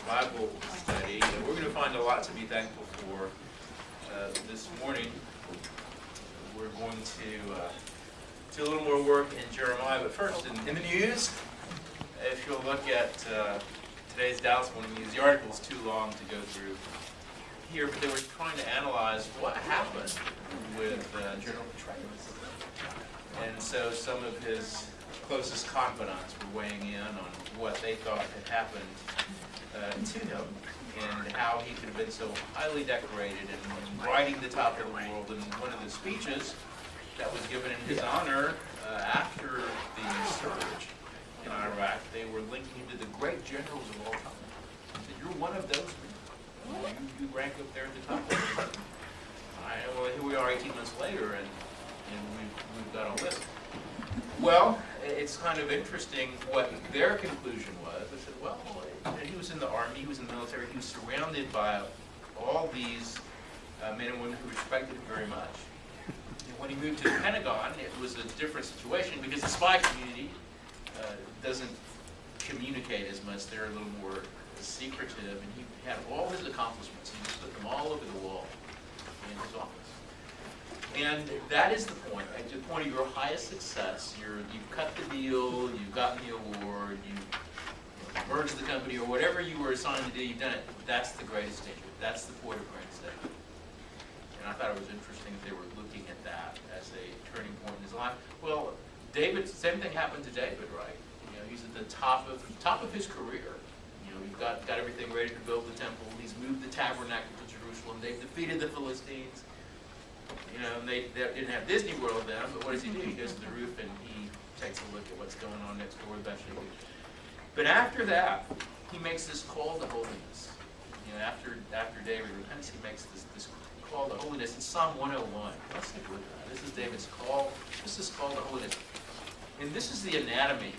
Bible study. And we're going to find a lot to be thankful for this morning. We're going to do a little more work in Jeremiah, but first, in the news, if you'll look at today's Dallas Morning News, the article is too long to go through here, but they were trying to analyze what happened with General Petraeus. And so some of his closest confidants were weighing in on what they thought had happened to him and how he could have been so highly decorated and riding the top of the world. And one of the speeches that was given in his honor after the surge in Iraq, they were linking him to the great generals of all time. They said, "You're one of those men. You rank up there at the top." Well, here we are 18 months later, and we've got a list. Well, it's kind of interesting what their conclusion was. They said, well, he was in the army, he was in the military, he was surrounded by all these men and women who respected him very much. And when he moved to the Pentagon, it was a different situation because the spy community doesn't communicate as much. They're a little more secretive, and he had all his accomplishments. He just put them all over the wall in his office. And that is the point. At the point of your highest success, you've cut the deal, you've gotten the award, you've merged the company, or whatever you were assigned to do, you've done it. That's the greatest danger. That's the point of greatest danger. And I thought it was interesting that they were looking at that as a turning point in his life. Well, David, same thing happened to David, right? You know, he's at the top of his career. You know, he's got everything ready to build the temple. He's moved the tabernacle to Jerusalem. They've defeated the Philistines. You know, and they didn't have Disney World then, but what does he do? He goes to the roof and he takes a look at what's going on next door with Bathsheba. But after that, he makes this call to holiness. You know, after David repents, he makes this call to holiness in Psalm 101. Let's take a look at that. This is David's call. This is call to holiness. And this is the anatomy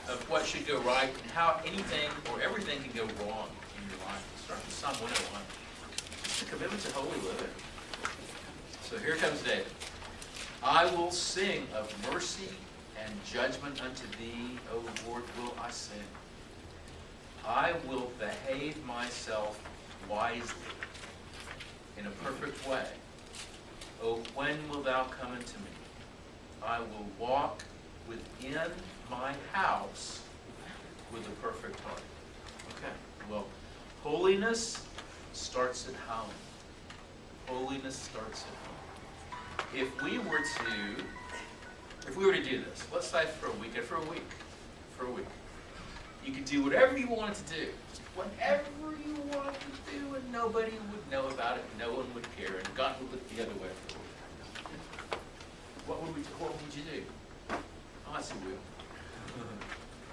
of what should go right and how anything or everything can go wrong in your life. It starts with Psalm 101. It's a commitment to holy living. So here comes David. I will sing of mercy and judgment unto thee, O Lord, will I sing. I will behave myself wisely in a perfect way. O when wilt thou come unto me? I will walk within my house with a perfect heart. Okay, well, holiness starts at home. Holiness starts at home. If we were to do this, let's say for a week, you could do whatever you wanted to do, whatever you wanted to do, and nobody would know about it, no one would care, and God would look the other way for a week. What would you do? Oh, that's a wheel.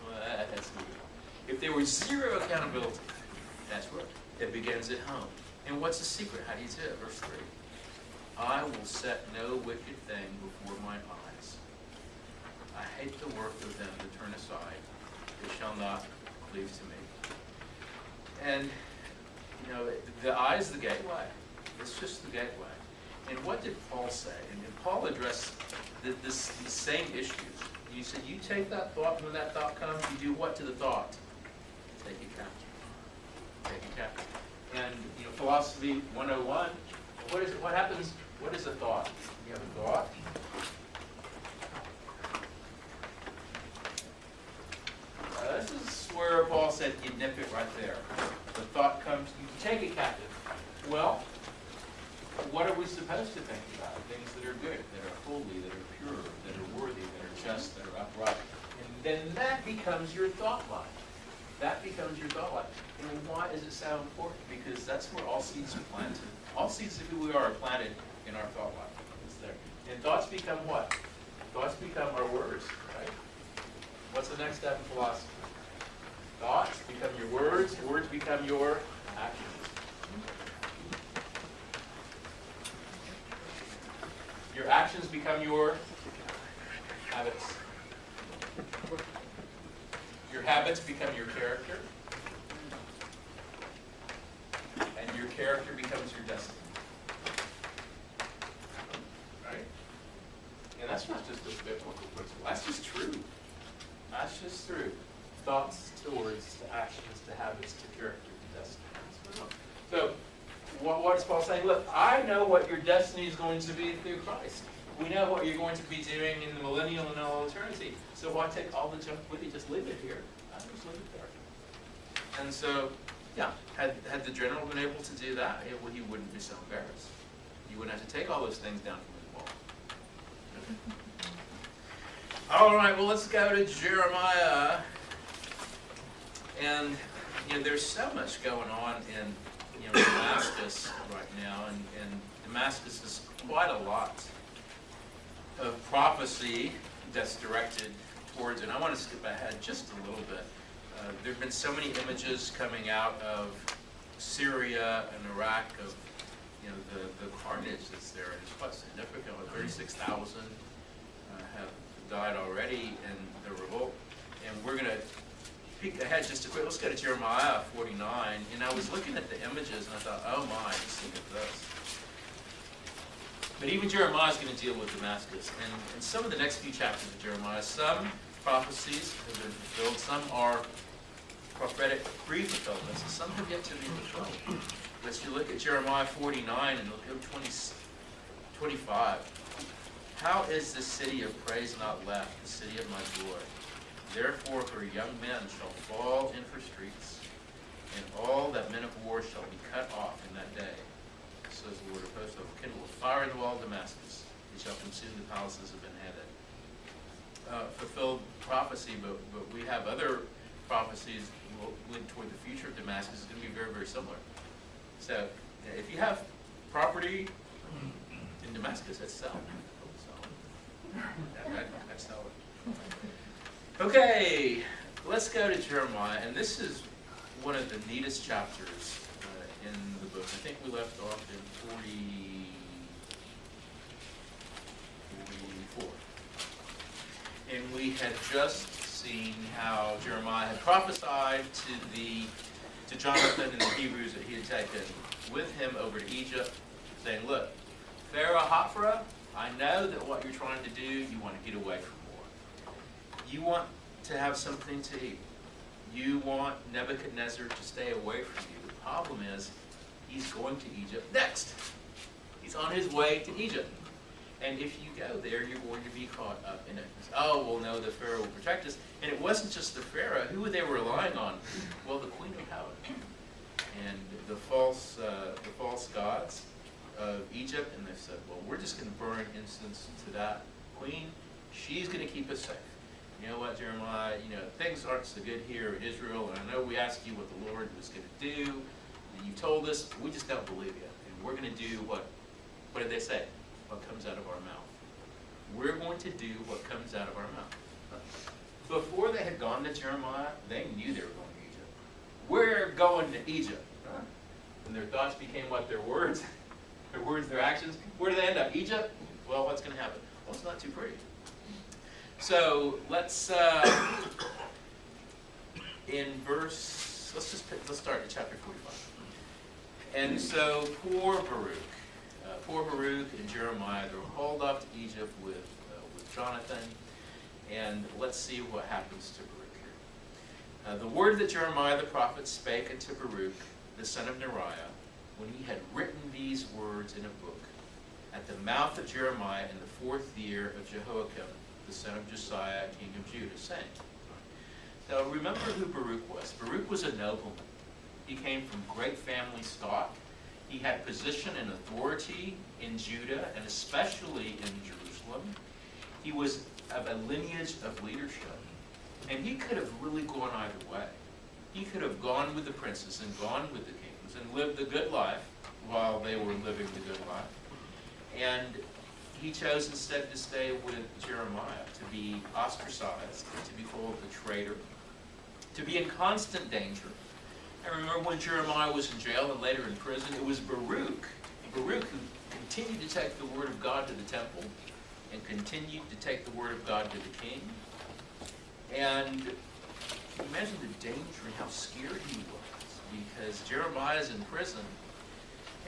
Well, that's the wheel. If there was zero accountability, that's right. It begins at home. And what's the secret? How do you do it? Verse 3. I will set no wicked thing before my eyes. I hate the work of them that turn aside. They shall not cleave to me. And, you know, the eye is the gateway. It's just the gateway. And what did Paul say? And Paul addressed these same issues. He said, you take that thought, when that thought comes, you do what to the thought? Take it captive. Take it captive. And, you know, Philosophy 101, what is it? What happens? What is a thought? You have a thought. This is where Paul said you nip it right there. The thought comes, you take it captive. Well, what are we supposed to think about? Things that are good, that are holy, that are pure, that are worthy, that are just, that are upright. And then that becomes your thought life. That becomes your thought life. And why is it so important? Because that's where all seeds are planted. All seeds of who we are planted in our thought life. It's there. And thoughts become what? Thoughts become our words, right? What's the next step in philosophy? Thoughts become your words become your actions. Your actions become your habits. Your habits become your character. And your character becomes your destiny. Right? And that's not just a biblical principle. That's just true. That's just true. thoughts to words to actions to habits to character to destiny. So what is Paul saying? Look, I know what your destiny is going to be through Christ. We know what you're going to be doing in the millennial and all eternity. So why take all the junk with you? Just leave it here. I just leave it there. And so, yeah, had the general been able to do that, he wouldn't be so embarrassed. You wouldn't have to take all those things down from his wall. All right, well, let's go to Jeremiah. And there's so much going on in Damascus right now, and Damascus is quite a lot of prophecy that's directed towards it. And I want to skip ahead just a little bit. There have been so many images coming out of Syria and Iraq of the carnage that's there, and it's quite significant. 36,000 have died already in the revolt. And we're going to peek ahead just a quick. Let's go to Jeremiah 49. And I was looking at the images and I thought, oh my, just look at this. But even Jeremiah is going to deal with Damascus. And in some of the next few chapters of Jeremiah, some prophecies have been fulfilled. Some are prophetic pre-fulfillments, and some have yet to be fulfilled. But you look at Jeremiah 49 and look at 25. How is the city of praise not left, the city of my joy? Therefore her young men shall fall in her streets, and all that men of war shall be cut off in that day. Says the Lord of hosts, I will kindle a fire in the wall of Damascus. It shall consume the palaces of Ben-Hadad. Fulfilled prophecy, but we have other prophecies linked toward the future of Damascus. Is going to be very, very similar. So if you have property in Damascus, that's sell. I'd sell it. Okay, let's go to Jeremiah, and this is one of the neatest chapters in the book. I think we left off in 44. And we had just seen how Jeremiah had prophesied to Jonathan and the Hebrews that he had taken with him over to Egypt, saying, look, Pharaoh Hophra, I know that what you're trying to do, you want to get away from war. You want to have something to eat. You want Nebuchadnezzar to stay away from you. The problem is, he's going to Egypt next. He's on his way to Egypt. And if you go there, you're going to be caught up in it. Oh, well, no, the Pharaoh will protect us. And it wasn't just the Pharaoh. Who were they relying on? Well, the Queen of Heaven. And the false gods of Egypt. And they said, well, we're just going to burn incense to that queen. She's going to keep us safe. You know what, Jeremiah, things aren't so good here in Israel. And I know we asked you what the Lord was going to do. And you told us, but we just don't believe you. And we're going to do what did they say? What comes out of our mouth. We're going to do what comes out of our mouth. Before they had gone to Jeremiah, they knew they were going to Egypt. We're going to Egypt. And their thoughts became what? Their words? Their words, their actions. Where do they end up? Egypt? Well, what's going to happen? Well, it's not too pretty. So let's let's start in chapter 45. And so poor Baruch and Jeremiah, they were hauled off to Egypt with Jonathan, and let's see what happens to Baruch here. The word that Jeremiah the prophet spake unto Baruch, the son of Neriah, when he had written these words in a book, at the mouth of Jeremiah in the 4th year of Jehoiakim, the son of Josiah, king of Judah, saying. Now remember who Baruch was. Baruch was a nobleman. He came from great family stock. He had position and authority in Judah, and especially in Jerusalem. He was of a lineage of leadership. And he could have really gone either way. He could have gone with the princes and gone with the kings and lived the good life while they were living the good life. And he chose instead to stay with Jeremiah, to be ostracized, to be called a traitor, to be in constant danger. I remember when Jeremiah was in jail and later in prison, it was Baruch who continued to take the word of God to the temple and continued to take the word of God to the king. And imagine the danger and how scared he was, because Jeremiah is in prison.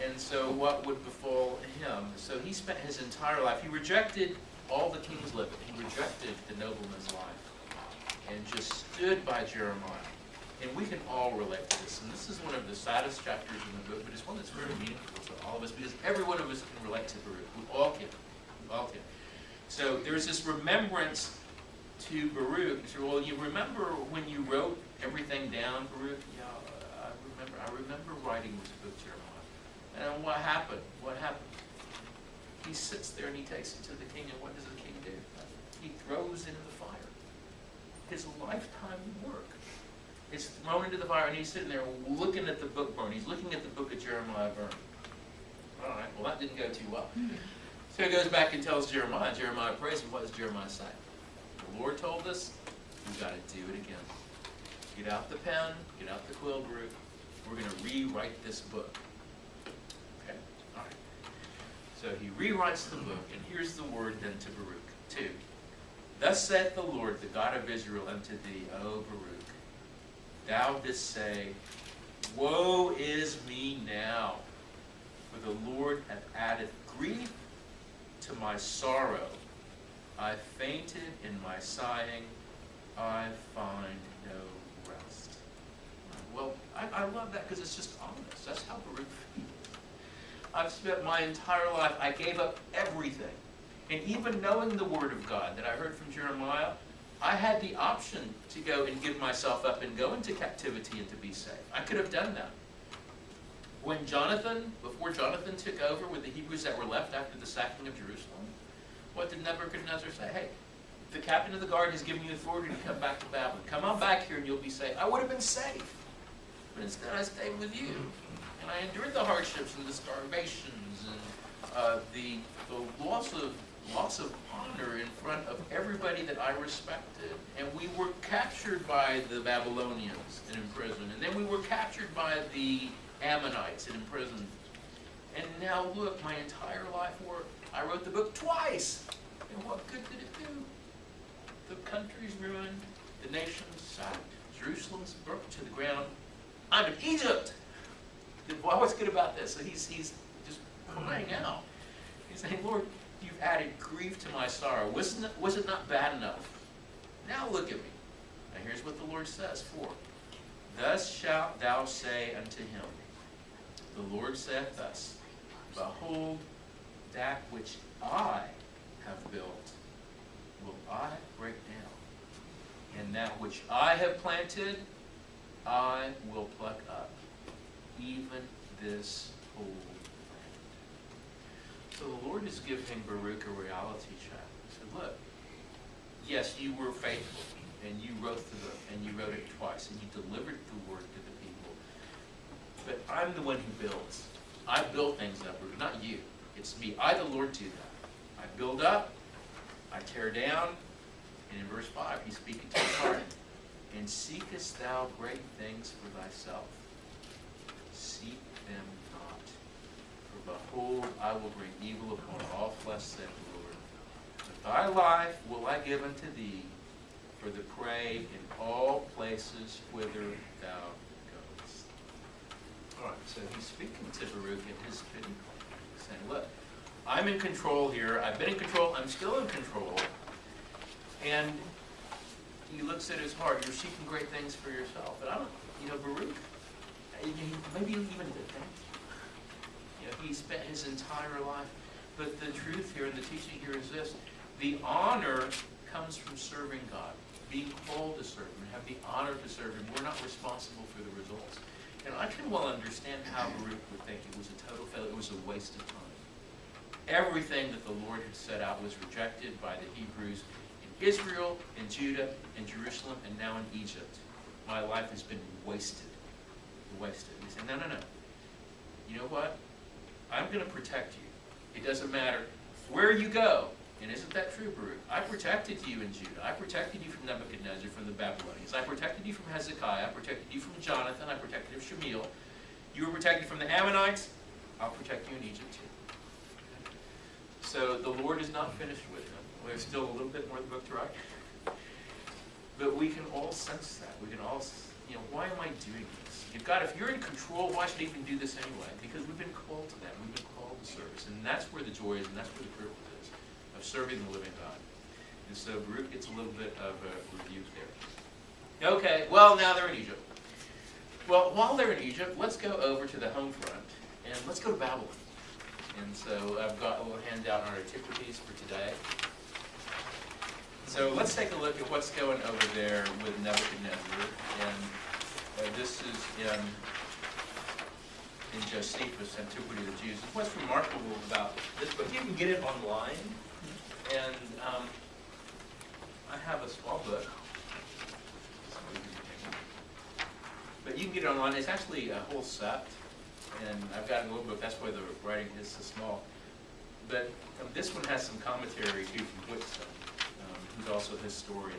And so what would befall him? So he spent his entire life, he rejected all the king's living. He rejected the nobleman's life. and just stood by Jeremiah. And we can all relate to this. And this is one of the saddest chapters in the book, but it's one that's very meaningful to all of us because every one of us can relate to Baruch. We all can. We all can. So there's this remembrance to Baruch. So, well, you remember when you wrote everything down, Baruch? Yeah, I remember writing this book, Jeremiah. And what happened? What happened? He sits there and he takes it to the king, and what does the king do? He throws it in the fire. His lifetime work is thrown into the fire, and he's sitting there looking at the book burn. He's looking at the book of Jeremiah burn. All right, well, that didn't go too well. So he goes back and tells Jeremiah. Jeremiah prays, and what does Jeremiah say? The Lord told us, we've got to do it again. Get out the pen, get out the quill, Baruch. We're going to rewrite this book. Okay, all right. So he rewrites the book, and here's the word then to Baruch, 2. Thus saith the Lord, the God of Israel, unto thee, O Baruch, thou didst say, woe is me now, for the Lord hath added grief to my sorrow. I fainted in my sighing, I find no rest. Well, I love that because it's just honest. That's how Baruch feels. I've spent my entire life, I gave up everything. And even knowing the word of God that I heard from Jeremiah, I had the option to go and give myself up and go into captivity and to be safe. I could have done that. When before Jonathan took over with the Hebrews that were left after the sacking of Jerusalem, what did Nebuchadnezzar say? Hey, the captain of the guard has given you authority to come back to Babylon. Come on back here and you'll be safe. I would have been safe. But instead I stayed with you. And I endured the hardships and the starvations and the loss of honor in front of everybody that I respected. And we were captured by the Babylonians and imprisoned. And then we were captured by the Ammonites and imprisoned. And now look, my entire life work. I wrote the book twice. And what good did it do? The country's ruined. The nation's sacked. Jerusalem's burnt to the ground. I'm in Egypt. Well, what's good about this? So he's just crying out. He's saying, Lord, you've added grief to my sorrow. Was it not bad enough? Now look at me. Now here's what the Lord says. 4. Thus shalt thou say unto him, the Lord saith thus, behold, that which I have built will I break down, and that which I have planted I will pluck up, even this whole land. So the Lord is giving Baruch a reality check. He said, look, yes, you were faithful, and you wrote the book, and you wrote it twice, and you delivered the word to the people. But I'm the one who builds. I build things up, not you. It's me. I, the Lord, do that. I build up, I tear down, and in verse 5, he's speaking to his heart. And seekest thou great things for thyself? Seek them not. For behold, I will bring evil upon all flesh, saith the Lord. But thy life will I give unto thee for the prey in all places whither thou goest. All right, so he's speaking to Baruch in his pity point. He's saying, look, I'm in control here. I've been in control. I'm still in control. And he looks at his heart. You're seeking great things for yourself. And I don't, Baruch, maybe even to thank you. He spent his entire life. But the truth here and the teaching here is this. The honor comes from serving God, being called to serve Him, and have the honor to serve Him. We're not responsible for the results. And I can well understand how Baruch would think it was a total failure. It was a waste of time. Everything that the Lord had set out was rejected by the Hebrews in Israel, in Judah, in Jerusalem, and now in Egypt. My life has been wasted. Wasted. He said, no. You know what? I'm going to protect you. It doesn't matter where you go. And isn't that true, Baruch? I protected you in Judah. I protected you from Nebuchadnezzar, from the Babylonians. I protected you from Hezekiah. I protected you from Jonathan. I protected you from Shemiel. You were protected from the Ammonites. I'll protect you in Egypt too. So the Lord is not finished with him. There's still a little bit more of the book to write. But we can all sense that. We can all, why am I doing this? If you're in control, why should I even do this anyway? Because we've been called to that. We've been called to service. And that's where the joy is, and that's where the privilege is, of serving the living God. And so Baruch gets a little bit of a rebuke there. Okay, well, now they're in Egypt. Well, while they're in Egypt, let's go over to the home front, and let's go to Babylon. And so I've got a little handout on antiquities for today. So let's take a look at what's going over there with Nebuchadnezzar. And this is in Josephus, Antiquity of the Jews. What's remarkable about this book, you can get it online. And I have a small book. But you can get it online. It's actually a whole set. And I've got a little book. That's why the writing is so small. But this one has some commentary, too, from Whitson, who's also a historian.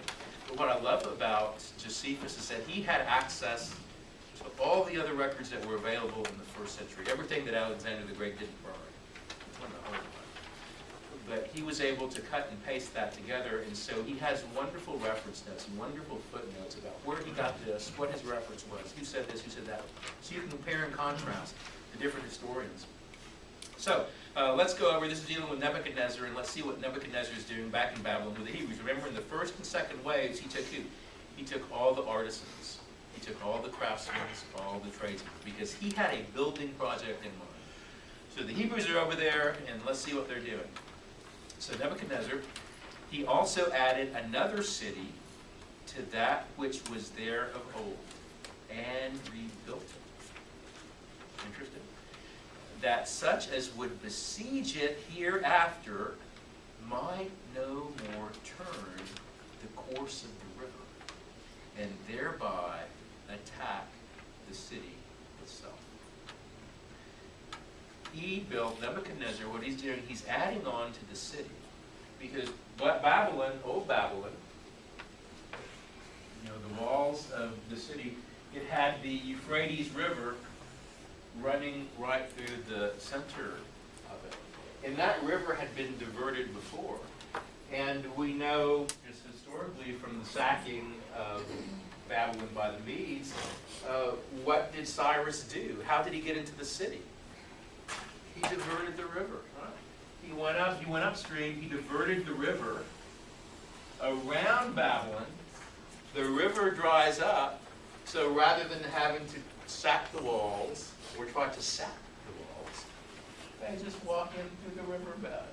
But what I love about Josephus is that he had access to all the other records that were available in the first century. Everything that Alexander the Great didn't burn. It's one of the hard ones. But he was able to cut and paste that together, and so he has wonderful reference notes and wonderful footnotes about where he got this, what his reference was, who said this, who said that. So you can compare and contrast the different historians. So let's go over, this is dealing with Nebuchadnezzar, and let's see what Nebuchadnezzar is doing back in Babylon with the Hebrews. Remember, in the first and second waves, he took who? He took all the artisans. He took all the craftsmen, all the tradesmen, because he had a building project in mind. So the Hebrews are over there, and let's see what they're doing. So Nebuchadnezzar, he also added another city to that which was there of old, and rebuilt it. Interesting. That such as would besiege it hereafter might no more turn the course of the river, and thereby attack the city itself. He built, Nebuchadnezzar, what he's doing, he's adding on to the city. Because Babylon, old Babylon, the walls of the city, it had the Euphrates River running right through the center of it. And that river had been diverted before. And we know, just historically, from the sacking of Babylon by the Medes, what did Cyrus do? How did he get into the city? He diverted the river. Right? He went upstream, he diverted the river around Babylon. The river dries up, so rather than having to sack the walls, or try to sack the walls, they just walk in through the riverbed.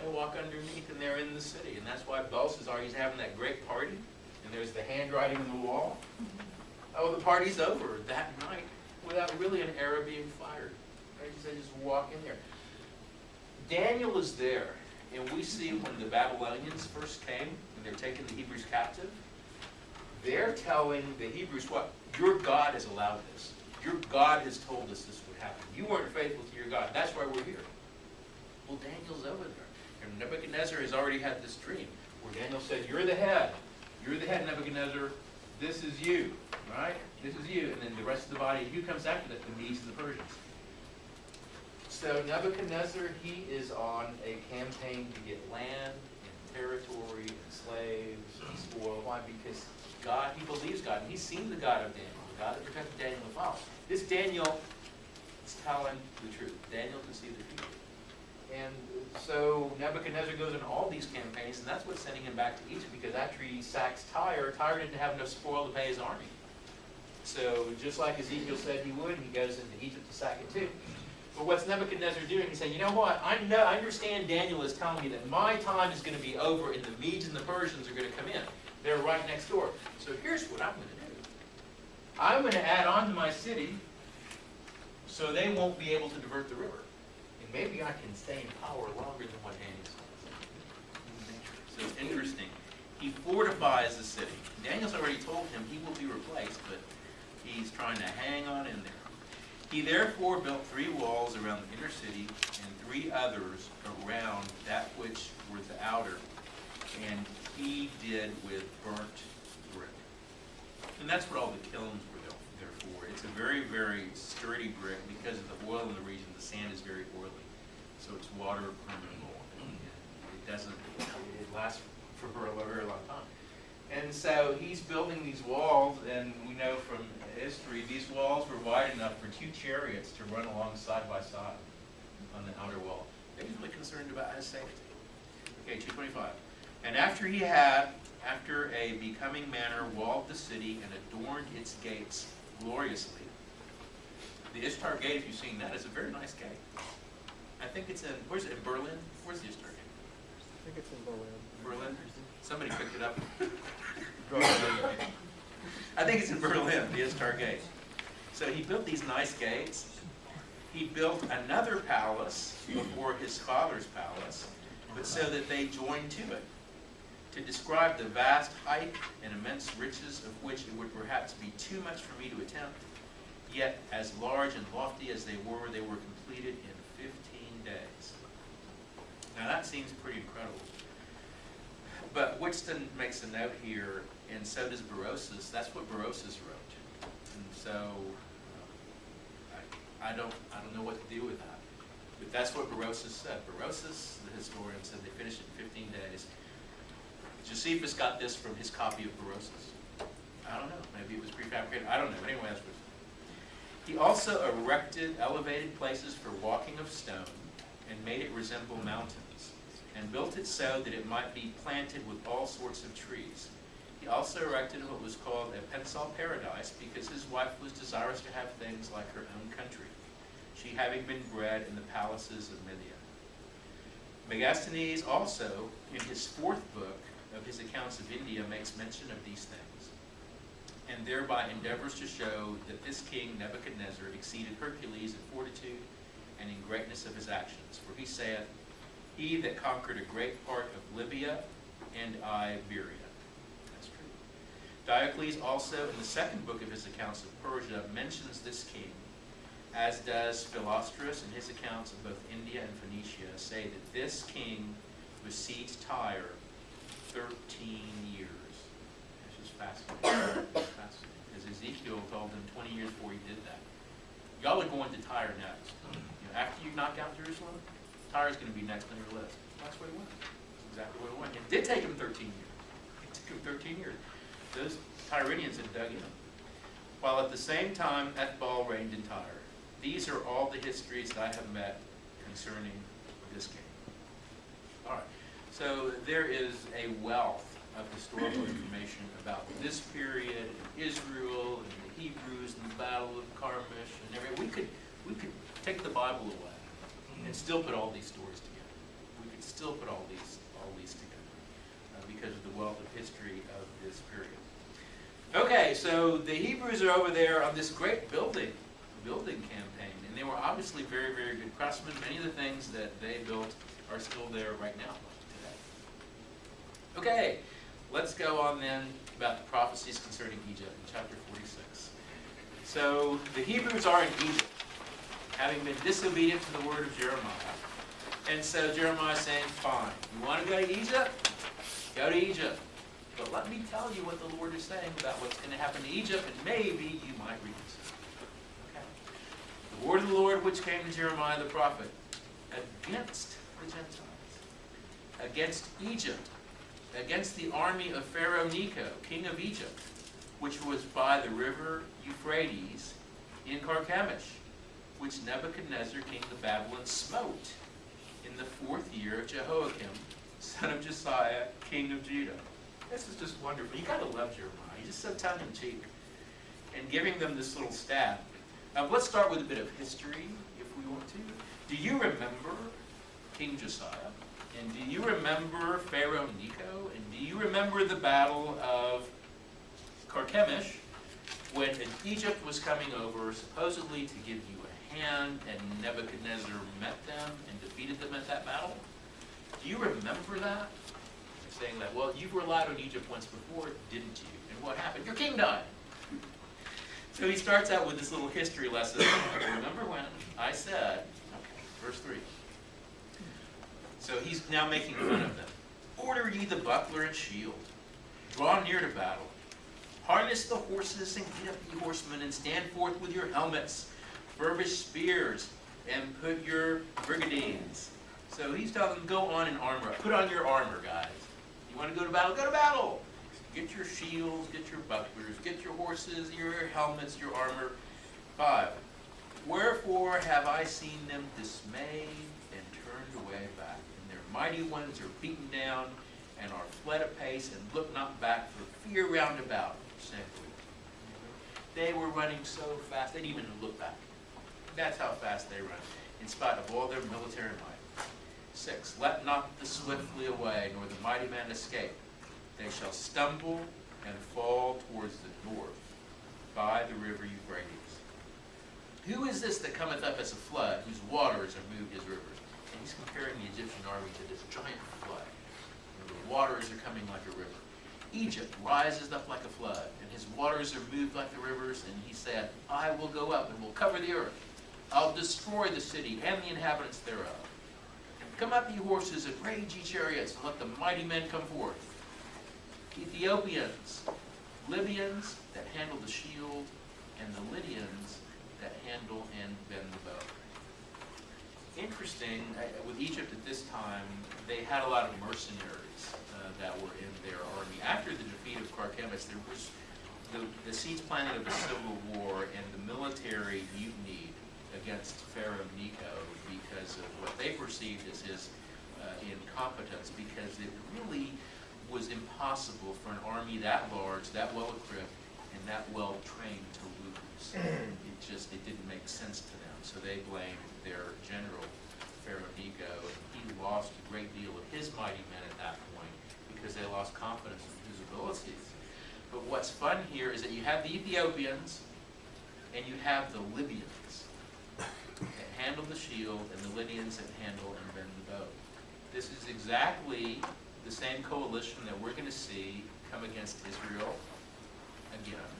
They walk underneath and they're in the city. And that's why Belshazzar, he's having that great party, and there's the handwriting on the wall. Oh, the party's over that night without really an arrow being fired. They just walk in there. Daniel is there, and we see when the Babylonians first came, and they're taking the Hebrews captive, they're telling the Hebrews what? Your God has allowed this. Your God has told us this would happen. You weren't faithful to your God. That's why we're here. Well, Daniel's over there. And Nebuchadnezzar has already had this dream where Daniel said, you're the head. You're the head, Nebuchadnezzar. This is you, right? This is you. And then the rest of the body, who comes after that? The Medes and the Persians. So Nebuchadnezzar, he is on a campaign to get land and territory and slaves and spoil. Why? Because God, he believes God. And he's seen the God of Daniel, the God that protected Daniel the father. This Daniel is telling the truth. Daniel can see the future. And so Nebuchadnezzar goes on all these campaigns, and that's what's sending him back to Egypt, because after he sacks Tyre, Tyre didn't have enough spoil to pay his army. So just like Ezekiel said he would, he goes into Egypt to sack it too. But what's Nebuchadnezzar doing? He's saying, you know what? I understand Daniel is telling me that my time is going to be over and the Medes and the Persians are going to come in. They're right next door. So here's what I'm going to do. I'm going to add on to my city so they won't be able to divert the river. And maybe I can stay in power longer than what Daniel's saying. So it's interesting. He fortifies the city. Daniel's already told him he will be replaced, but he's trying to hang on in there. He therefore built 3 walls around the inner city and 3 others around that which were the outer, and he did with burnt brick. And that's what all the kilns were there for. It's a very, very sturdy brick because of the oil in the region. The sand is very oily, so it's water permeable, and it lasts for a very long time. And so he's building these walls, and we know from history, these walls were wide enough for 2 chariots to run along side by side on the outer wall. He was really concerned about his safety. Okay, 225. And after he had after a becoming manner, walled the city and adorned its gates gloriously. The Ishtar Gate, if you've seen that, is a very nice gate. I think it's in, where's it, in Berlin? Where's the Ishtar Gate? I think it's in Berlin. Berlin? Somebody picked it up. I think it's in Berlin, the Ishtar Gate. So he built these nice gates. He built another palace before his father's palace, but so that they joined to it, to describe the vast height and immense riches of which it would perhaps be too much for me to attempt. Yet, as large and lofty as they were completed in 15 days. Now that seems pretty incredible. But Wixton makes a note here, and so does Berosus. That's what Berosus wrote. And so I don't know what to do with that. But that's what Berosus said. Berosus, the historian, said they finished it in 15 days. Josephus got this from his copy of Berosus. I don't know. Maybe it was prefabricated. I don't know. But anyway, that's what it said. He also erected elevated places for walking of stone and made it resemble mountains, and built it so that it might be planted with all sorts of trees. He also erected what was called a pensile paradise, because his wife was desirous to have things like her own country, she having been bred in the palaces of Media. Megasthenes also, in his 4th book of his accounts of India, makes mention of these things, and thereby endeavors to show that this king Nebuchadnezzar exceeded Hercules in fortitude and in greatness of his actions. For he saith, he that conquered a great part of Libya and Iberia. That's true. Diocles also, in the 2nd book of his accounts of Persia, mentions this king, as does Philostratus in his accounts of both India and Phoenicia, say that this king besieged Tyre 13 years. That's just fascinating. Fascinating. Because Ezekiel told him 20 years before he did that. Y'all are going to Tyre next. You know, after you knock out Jerusalem, Tyre's going to be next on your list. That's where he went. That's exactly where he went. It did take him 13 years. It took him 13 years. Those Tyrians had dug in. While at the same time Ethbal reigned in Tyre. These are all the histories that I have met concerning this king. All right. So there is a wealth of historical information about this period in Israel and the Hebrews and the Battle of Carmel and everything. We could take the Bible away and still put all these stories together. We could still put all these together because of the wealth of history of this period. Okay, so the Hebrews are over there on this great building campaign, and they were obviously very, very good craftsmen. Many of the things that they built are still there right now today. Okay, let's go on then about the prophecies concerning Egypt in chapter 46. So the Hebrews are in Egypt, having been disobedient to the word of Jeremiah. And so Jeremiah is saying, fine, you want to go to Egypt? Go to Egypt. But let me tell you what the Lord is saying about what's going to happen to Egypt, and maybe you might reconsider. Okay. The word of the Lord which came to Jeremiah the prophet against the Gentiles, against Egypt, against the army of Pharaoh Necho, king of Egypt, which was by the river Euphrates in Carchemish, which Nebuchadnezzar, king of Babylon, smote in the 4th year of Jehoiakim, son of Josiah, king of Judah. This is just wonderful. You gotta love Jeremiah. He's just so tongue-in-cheek. And giving them this little stab. Let's start with a bit of history, if we want to. Do you remember King Josiah? And do you remember Pharaoh Necho? And do you remember the battle of Carchemish, when Egypt was coming over supposedly to give you a hand, and Nebuchadnezzar met them and defeated them at that battle? Do you remember that? They're saying that, well, you've relied on Egypt once before, didn't you? And what happened? Your king died. So he starts out with this little history lesson. Remember when I said, okay, verse 3. So he's now making fun of them. Order ye the buckler and shield. Draw near to battle. Harness the horses and get up ye horsemen, and stand forth with your helmets. Furbish spears, and put your brigandines. So he's telling them, go on and armor up. Put on your armor, guys. You want to go to battle? Go to battle. Get your shields, get your bucklers, get your horses, your helmets, your armor. 5. Wherefore have I seen them dismayed and turned away back, and their mighty ones are beaten down, and are fled apace, and look not back for fear round about, saith the Lord. They were running so fast, they didn't even look back. That's how fast they run, in spite of all their military might. 6, let not the swift flee away, nor the mighty man escape. They shall stumble and fall towards the north, by the river Euphrates. Who is this that cometh up as a flood, whose waters are moved as rivers? And he's comparing the Egyptian army to this giant flood. The waters are coming like a river. Egypt rises up like a flood, and his waters are moved like the rivers, and he said, I will go up and will cover the earth. I'll destroy the city and the inhabitants thereof. Come up, ye horses, and rage, ye chariots, and let the mighty men come forth. Ethiopians, Libyans that handle the shield, and the Lydians that handle and bend the bow. Interesting, with Egypt at this time, they had a lot of mercenaries that were in their army. After the defeat of Carchemish, there was the seeds planted of a civil war, and the military mutinied against Pharaoh Necho because of what they perceived as his incompetence, because it really was impossible for an army that large, that well equipped, and that well trained to lose. It didn't make sense to them. So they blamed their general, Pharaoh Necho, and he lost a great deal of his mighty men at that point because they lost confidence in his abilities. But what's fun here is that you have the Ethiopians and you have the Libyans that handle the shield, and the Lydians that handle and bend the bow. This is exactly the same coalition that we're going to see come against Israel again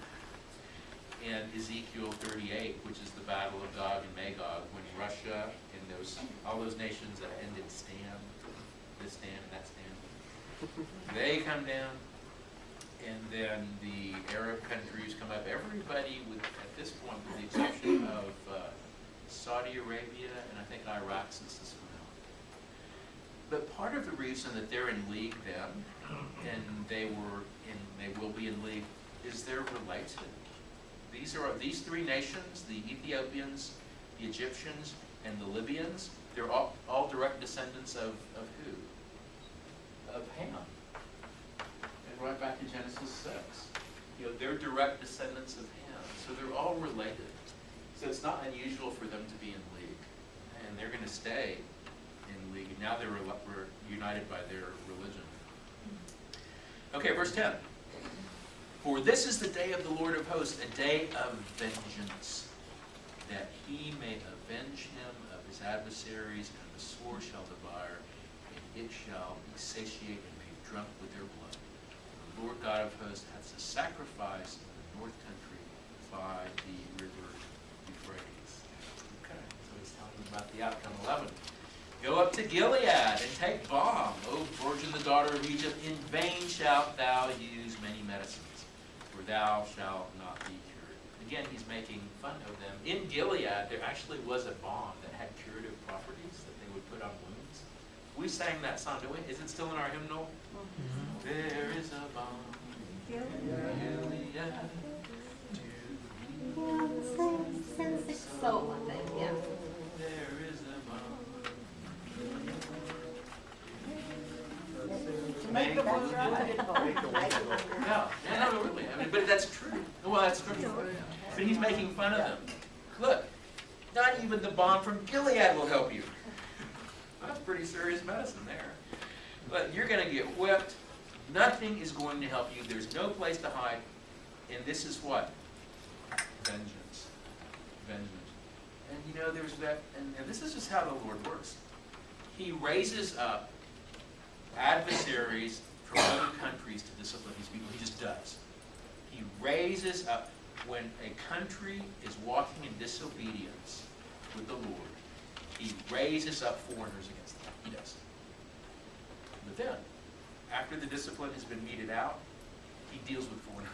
in Ezekiel 38, which is the battle of Gog and Magog, when Russia and all those nations that ended stand, this stand and that stand, they come down, and then the Arab countries come up. Everybody, at this point, with the exception of Saudi Arabia and I think Iraq, since this went out. But part of the reason that they're in league then, and they will be in league, is they're related. These three nations, the Ethiopians, the Egyptians, and the Libyans, they're all direct descendants of who? Of Ham. And right back to Genesis 6. They're direct descendants of Ham. So they're all related. So it's not unusual for them to be in league. And they're going to stay in league. And now they're united by their religion. Okay, verse 10. For this is the day of the Lord of hosts, a day of vengeance, that he may avenge him of his adversaries, and the sword shall devour, and it shall be satiate and made drunk with their blood. The Lord God of hosts hath a sacrifice in the north country by the river Euphrates. Okay, so he's telling them about the outcome. 11. Go up to Gilead and take balm, O virgin, the daughter of Egypt. In vain shalt thou use many medicines, for thou shalt not be cured. Again, he's making fun of them. In Gilead, there actually was a balm that had curative properties that they would put on wounds. We sang that song, didn't we? Is it still in our hymnal? Mm-hmm. There is a balm in Gilead. Soul, I think, yeah. There is a balm. Make the wound right. No, really. I mean, but that's true. Well, that's true. But he's making fun of them. Look, not even the balm from Gilead will help you. That's pretty serious medicine there. But you're going to get whipped. Nothing is going to help you. There's no place to hide. And this is what? Vengeance. Vengeance. And there's that, and this is just how the Lord works. He raises up adversaries from other countries to discipline these people. He just does. He raises up, when a country is walking in disobedience with the Lord, he raises up foreigners against them. He does. But then, after the discipline has been meted out, he deals with foreigners.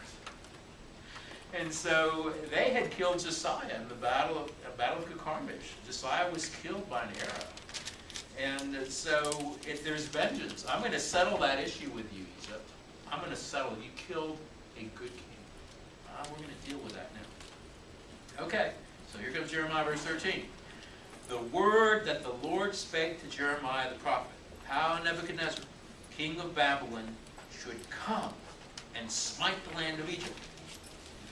And so they had killed Josiah in the battle of Carchemish. Josiah was killed by an arrow. And so if there's vengeance, I'm going to settle that issue with you, Egypt. I'm going to settle it. You killed a good king. We're going to deal with that now. Okay, so here comes Jeremiah verse 13. The word that the Lord spake to Jeremiah the prophet, how Nebuchadnezzar, king of Babylon should come and smite the land of Egypt.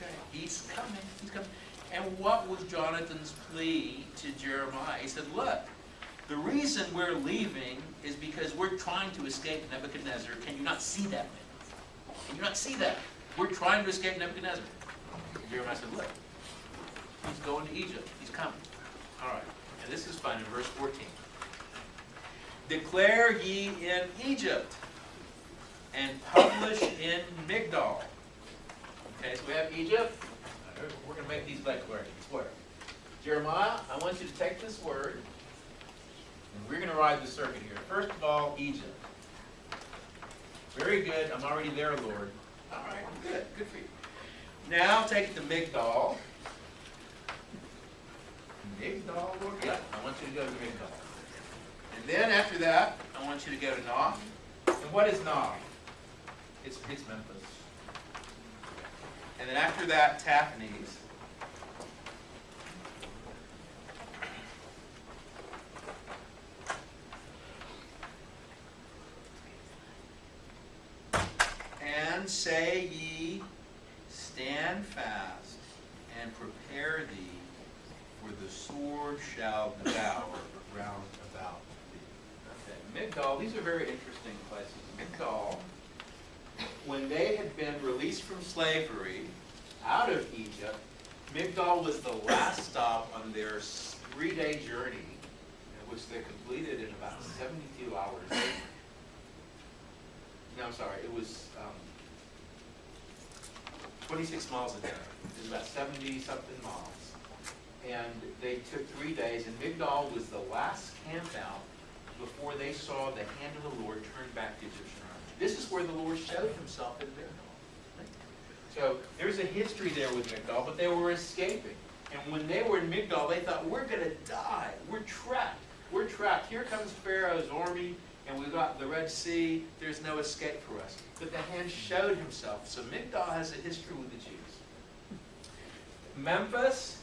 Okay, he's coming, he's coming. And what was Jonathan's plea to Jeremiah? He said, look, the reason we're leaving is because we're trying to escape Nebuchadnezzar. Can you not see that? Can you not see that? We're trying to escape Nebuchadnezzar. And Jeremiah said, look, he's going to Egypt. He's coming. All right. And this is fun in verse 14. Declare ye in Egypt and publish in Migdol. Okay, so we have Egypt. We're going to make these declarations. Where? Jeremiah, I want you to take this word, and we're going to ride the circuit here. First of all, Egypt. Very good. I'm already there, Lord. All right, good. Good for you. Now take it to Migdol. Migdol, Lord? Yeah, I want you to go to Migdol. And then after that, I want you to go to Nof. And what is Nof? It's Memphis. And then after that, Taphanes. And say ye, stand fast, and prepare thee, for the sword shall devour round about thee. Okay, Migdol, these are very interesting places. Migdol, when they had been released from slavery out of Egypt, Migdol was the last stop on their 3-day journey, which they completed in about 72 hours. No, I'm sorry, it was 26 miles a day. It was about 70-something miles. And they took 3 days, and Migdol was the last camp out before they saw the hand of the Lord turn back the Egyptian army. This is where the Lord showed himself in Migdol. So there's a history there with Migdol, but they were escaping. And when they were in Migdol, they thought, we're going to die. We're trapped. We're trapped. Here comes Pharaoh's army, and we've got the Red Sea. There's no escape for us. But the hand showed himself. So Migdol has a history with the Jews. Memphis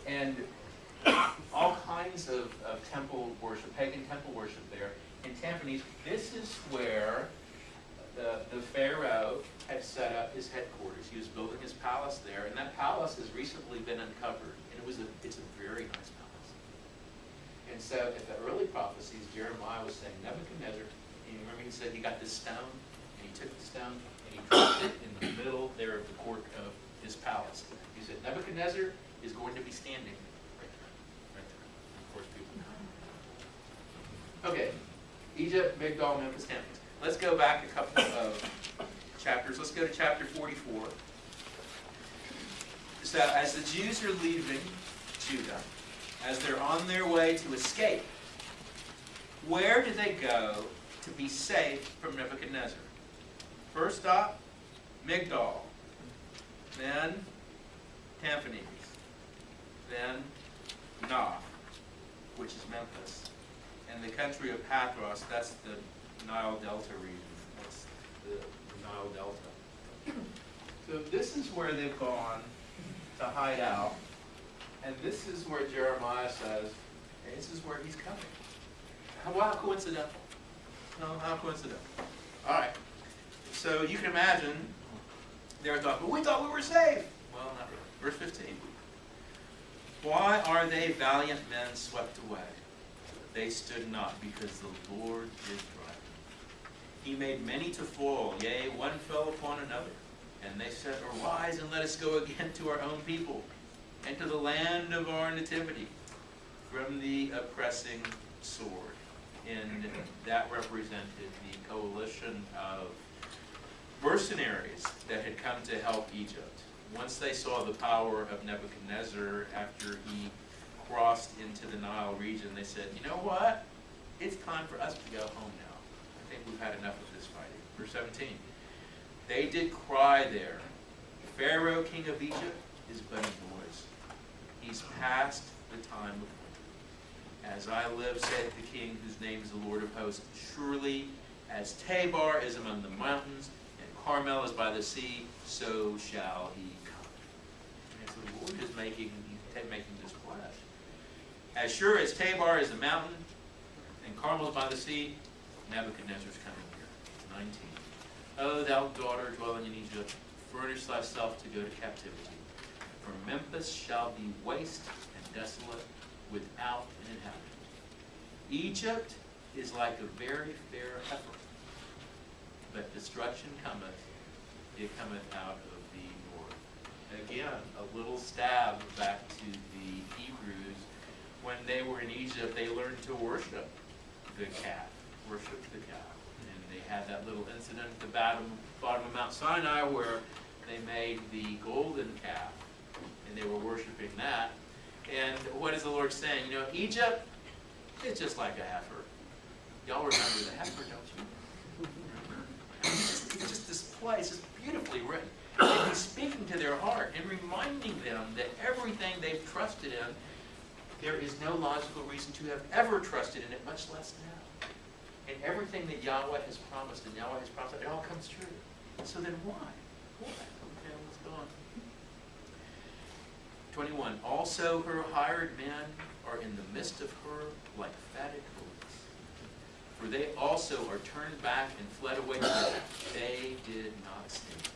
and all kinds of temple worship, pagan temple worship there. In Taphanes, this is where the Pharaoh had set up his headquarters. He was building his palace there, and that palace has recently been uncovered. And it's a very nice palace. And so at the early prophecies, Jeremiah was saying, Nebuchadnezzar, and you remember he said he got this stone, and he took the stone, and he dropped it in the middle there of the court of his palace. He said, Nebuchadnezzar is going to be standing right there. Right there. And of course, people know. Okay, Egypt, Migdol, Memphis, Taphanes. Let's go back a couple of chapters. Let's go to chapter 44. So as the Jews are leaving Judah, as they're on their way to escape, where do they go to be safe from Nebuchadnezzar? First stop, Migdol. Then Taphanes. Then Nof, which is Memphis. And the country of Pathros, that's the Nile Delta region. That's the Nile Delta. So this is where they've gone to hide out. And this is where Jeremiah says, hey, this is where he's coming. How coincidental. No, how coincidental. All right. So you can imagine, they were thought, but we thought we were safe. Well, not really. Verse 15. Why are they valiant men swept away? They stood not, because the Lord did drive them. He made many to fall, yea, one fell upon another. And they said, arise and let us go again to our own people, and to the land of our nativity, from the oppressing sword. And that represented the coalition of mercenaries that had come to help Egypt. Once they saw the power of Nebuchadnezzar after he crossed into the Nile region, they said, you know what? It's time for us to go home now. I think we've had enough of this fighting. Verse 17. They did cry there, Pharaoh, king of Egypt, is but a noise. He's past the time of winter. As I live, saith the king, whose name is the Lord of hosts, surely as Tabor is among the mountains, and Carmel is by the sea, so shall he come. And so the Lord is making this pledge. As sure as Tabor is the mountain, and Carmel is by the sea, Nebuchadnezzar's coming here. 19. O thou daughter dwelling in Egypt, furnish thyself to go to captivity. For Memphis shall be waste and desolate, without an inhabitant. Egypt is like a very fair heifer, but destruction cometh, it cometh out of the north. Again, a little stab back to the Hebrews. When they were in Egypt, they learned to worship the calf, and they had that little incident at the bottom of Mount Sinai where they made the golden calf, and they were worshiping that. And what is the Lord saying? You know, Egypt, it's just like a heifer. Y'all remember the heifer, don't you? It's just this place, it's beautifully written. And he's speaking to their heart and reminding them that everything they've trusted in, there is no logical reason to have ever trusted in it, much less now. And everything that Yahweh has promised and Yahweh has promised, it all comes true. So then why? Why? Okay, let's go on. 21. Also her hired men are in the midst of her like fatted goats. For they also are turned back and fled away from her. They did not stay,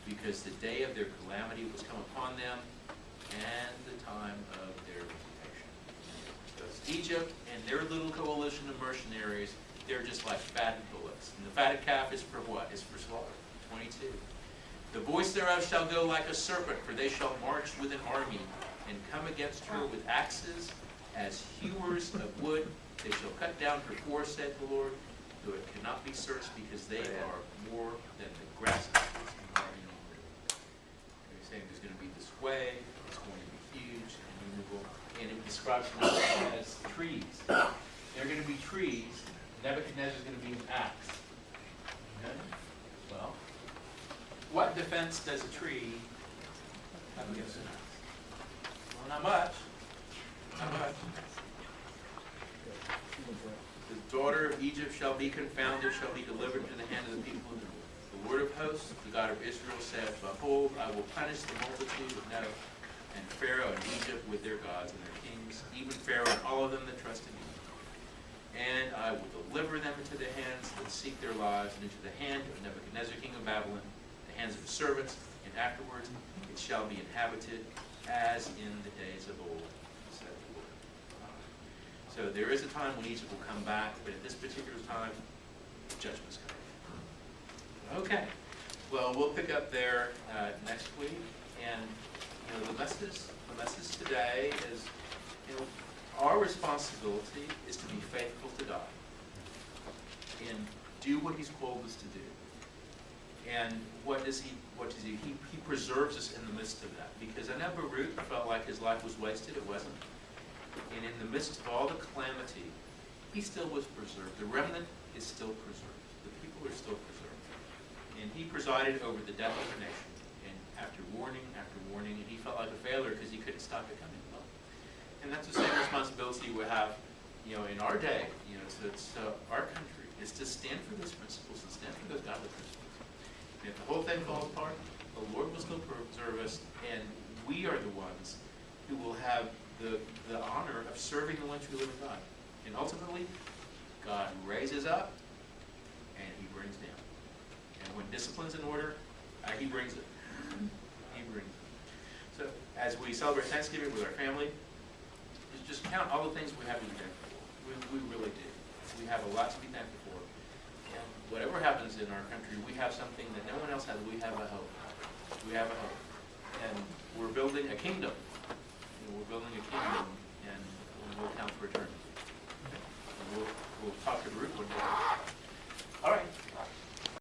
because the day of their calamity was come upon them, and the time of their visitation. So it's Egypt and their little coalition of mercenaries, they're just like fatted bullocks. And the fatted calf is for what? It's for slaughter. 22. The voice thereof shall go like a serpent, for they shall march with an army, and come against her with axes, as hewers of wood. They shall cut down her forest, said the Lord, though it cannot be searched, because they are more than the grasses. He's saying there's going to be this way, it's going to be huge and innumerable, and it describes them as trees. They're going to be trees. Nebuchadnezzar is going to be an axe. Okay? Well, what defense does a tree have against an axe? Well, not much. Not much. The daughter of Egypt shall be confounded, shall be delivered into the hand of the people of the north. The Lord of hosts, the God of Israel, said, Behold, I will punish the multitude of Nebo, and Pharaoh and Egypt with their gods and their kings, even Pharaoh and all of them that trust in me. And I will deliver them into the hands that seek their lives, and into the hand of Nebuchadnezzar, king of Babylon, the hands of his servants, and afterwards it shall be inhabited as in the days of old, said the Lord. So there is a time when Egypt will come back, but at this particular time, judgment's coming. Okay. Well, we'll pick up there next week, and the message today is, our responsibility is to be faithful to God and do what He's called us to do. And what does He? He preserves us in the midst of that. Because I know Baruch felt like his life was wasted. It wasn't. And in the midst of all the calamity, he still was preserved. The remnant is still preserved. The people are still preserved. And he presided over the death of the nation. And after warning, and he felt like a failure because he couldn't stop it coming. And that's the same responsibility we have, in our day, to our country, is to stand for those principles and stand for those godly principles. And if the whole thing falls apart, the Lord will still preserve us, and we are the ones who will have the honor of serving the one true living God. And ultimately, God raises up, and He brings down. And when discipline's in order, He brings it. He brings it. So, as we celebrate Thanksgiving with our family, just count all the things we have to be thankful for. We really do. We have a lot to be thankful for. And whatever happens in our country, we have something that no one else has. We have a hope. We have a hope. And we're building a kingdom.